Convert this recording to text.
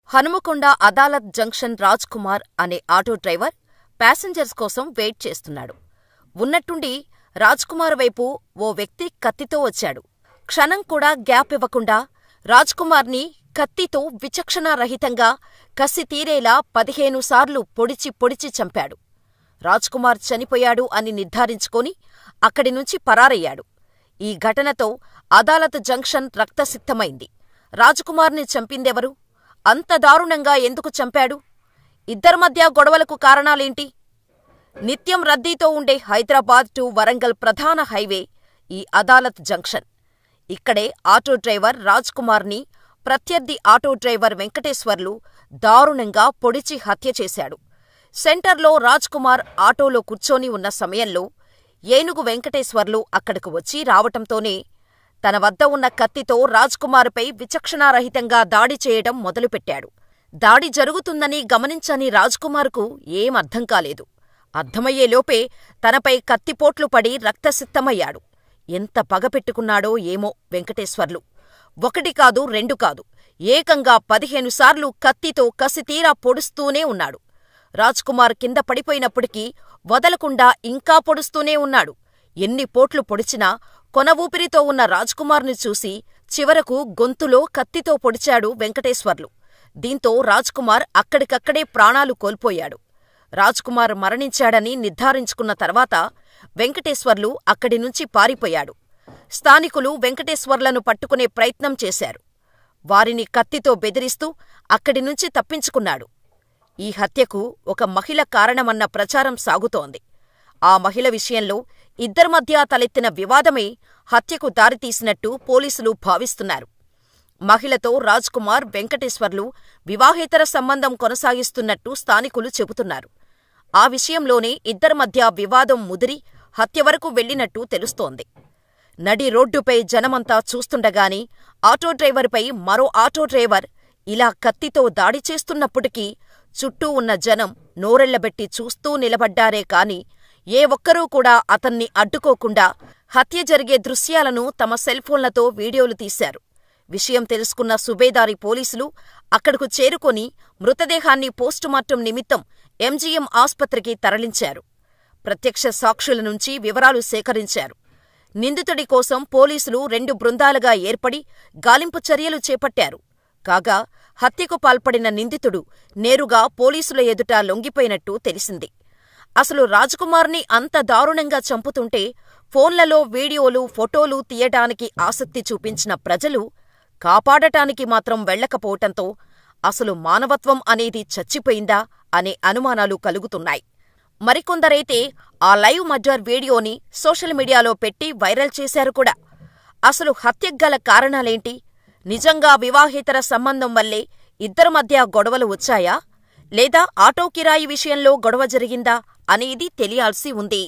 Hanumakonda Adalat junction Raj Kumar అనే auto driver passengers కోసం wait చేస్తున్నాడు. ఉన్నట్టుండి రాజ్ కుమార్ వైపు ఓ వ్యక్తి కత్తితో వచ్చాడు. క్షణం కూడా గ్యాప్ ఇవ్వకుండా రాజ్ కుమార్ని కత్తితో విచక్షణారహితంగా కసి తీరేలా 15 సార్లు పొడిచి పొడిచి చంపాడు. రాజ్ కుమార్ చనిపోయాడు అని నిర్ధారించుకొని అక్కడి నుంచి పరారయ్యాడు. ఈ ఘటనతో అదాలత్ జంక్షన్ రక్తసిక్తమైంది. రాజ్ కుమార్ని చంపిందెవరు? అంత దారుణంగా ఎందుకు చంపాడు? ఇద్దరి మధ్య గొడవలకు కారణాలేంటి? నిత్యం రద్దీతో ఉండే హైదరాబాద్ టు వరంగల్ ప్రధాన హైవే ఈ అదాలత్ జంక్షన్. ఇక్కడే ఆటో డ్రైవర్ రాజ్ కుమార్ని ప్రత్యర్థి ఆటో డ్రైవర్ వెంకటేశ్వర్లు దారుణంగా పొడిచి హత్య చేశాడు. సెంటర్లో రాజ్ కుమార్ ఆటోలో కూర్చొని ఉన్న సమయంలో ఏనుగు వెంకటేశ్వర్లు అక్కడకు వచ్చి రావటంతోనే తన వద్ద ఉన్న కత్తితో రాజ్ కుమార్పై విచక్షణారహితంగా దాడి చేయడం మొదలుపెట్టాడు. దాడి జరుగుతుందని గమనించని రాజ్ కుమార్కు ఏం అర్థం కాలేదు. అర్థమయ్యేలోపే తనపై కత్తిపోట్లు పడి రక్తసిక్తమయ్యాడు. ఎంత పగపెట్టుకున్నాడో ఏమో వెంకటేశ్వర్లు. 1 కాదు 2 కాదు, ఏకంగా 15 సార్లు కత్తితో కసితీరా పొడుస్తూనే ఉన్నాడు. రాజ్ కుమార్ కింద పడిపోయినప్పటికీ వదలకుండా ఇంకా పొడుస్తూనే ఉన్నాడు. ఎన్ని పోట్లు పొడిచినా కొన ఊపిరితో ఉన్న రాజ్ కుమార్ని చూసి చివరకు గొంతులో కత్తితో పొడిచాడు వెంకటేశ్వర్లు. దీంతో రాజ్ కుమార్ అక్కడికక్కడే ప్రాణాలు కోల్పోయాడు. రాజ్ కుమార్ మరణించాడని నిర్ధారించుకున్న తర్వాత వెంకటేశ్వర్లు అక్కడి నుంచి పారిపోయాడు. స్థానికులు వెంకటేశ్వర్లను పట్టుకునే ప్రయత్నం చేశారు. వారిని కత్తితో బెదిరిస్తూ అక్కడి నుంచి తప్పించుకున్నాడు. ఈ హత్యకు ఒక మహిళ కారణమన్న ప్రచారం సాగుతోంది. ఆ మహిళ విషయంలో ఇద్దరి మధ్య తలెత్తిన వివాదమే హత్యకు దారితీసినట్టు పోలీసులు భావిస్తున్నారు. మహిళతో రాజ్ కుమార్, వెంకటేశ్వర్లు వివాహేతర సంబంధం కొనసాగిస్తున్నట్టు స్థానికులు చెబుతున్నారు. ఆ విషయంలోనే ఇద్దరి మధ్య వివాదం ముదిరి హత్య వరకు వెళ్లినట్టు తెలుస్తోంది. నడి రోడ్డుపై జనమంతా చూస్తుండగానే ఆటో డ్రైవర్పై మరో ఆటో డ్రైవర్ ఇలా కత్తితో దాడి చేస్తున్నప్పటికీ చుట్టూ ఉన్న జనం నోరెళ్లబెట్టి చూస్తూ నిలబడ్డారే కాని ఏ ఒక్కరూ కూడా అతన్ని అడ్డుకోకుండా హత్య జరిగే దృశ్యాలను తమ సెల్ఫోన్లతో వీడియోలు తీశారు. విషయం తెలుసుకున్న సుబేదారి పోలీసులు అక్కడకు చేరుకొని మృతదేహాన్ని పోస్టుమార్టం నిమిత్తం ఎంజీఎం ఆస్పత్రికి తరలించారు. ప్రత్యక్ష సాక్షుల నుంచి వివరాలు సేకరించారు. నిందితుడి కోసం పోలీసులు 2 బృందాలుగా ఏర్పడి గాలింపు చర్యలు చేపట్టారు. కాగా హత్యకు పాల్పడిన నిందితుడు నేరుగా పోలీసుల ఎదుట లొంగిపోయినట్టు తెలిసింది. అసలు రాజ్ కుమార్ని అంత దారుణంగా చంపుతుంటే ఫోన్లలో వీడియోలు, ఫోటోలు తీయటానికి ఆసక్తి చూపించిన ప్రజలు కాపాడటానికి మాత్రం వెళ్లకపోవటంతో అసలు మానవత్వం అనేది చచ్చిపోయిందా అనే అనుమానాలు కలుగుతున్నాయి. మరికొందరైతే ఆ లైవ్ మర్డర్ వీడియోని సోషల్ మీడియాలో పెట్టి వైరల్ చేశారు కూడా. అసలు హత్యకు గల కారణాలేంటి? నిజంగా వివాహేతర సంబంధం వల్లే ఇద్దరి మధ్య గొడవలు వచ్చాయా? లేదా ఆటో కిరాయి విషయంలో గొడవ జరిగిందా అనేది తెలియాల్సి ఉంది.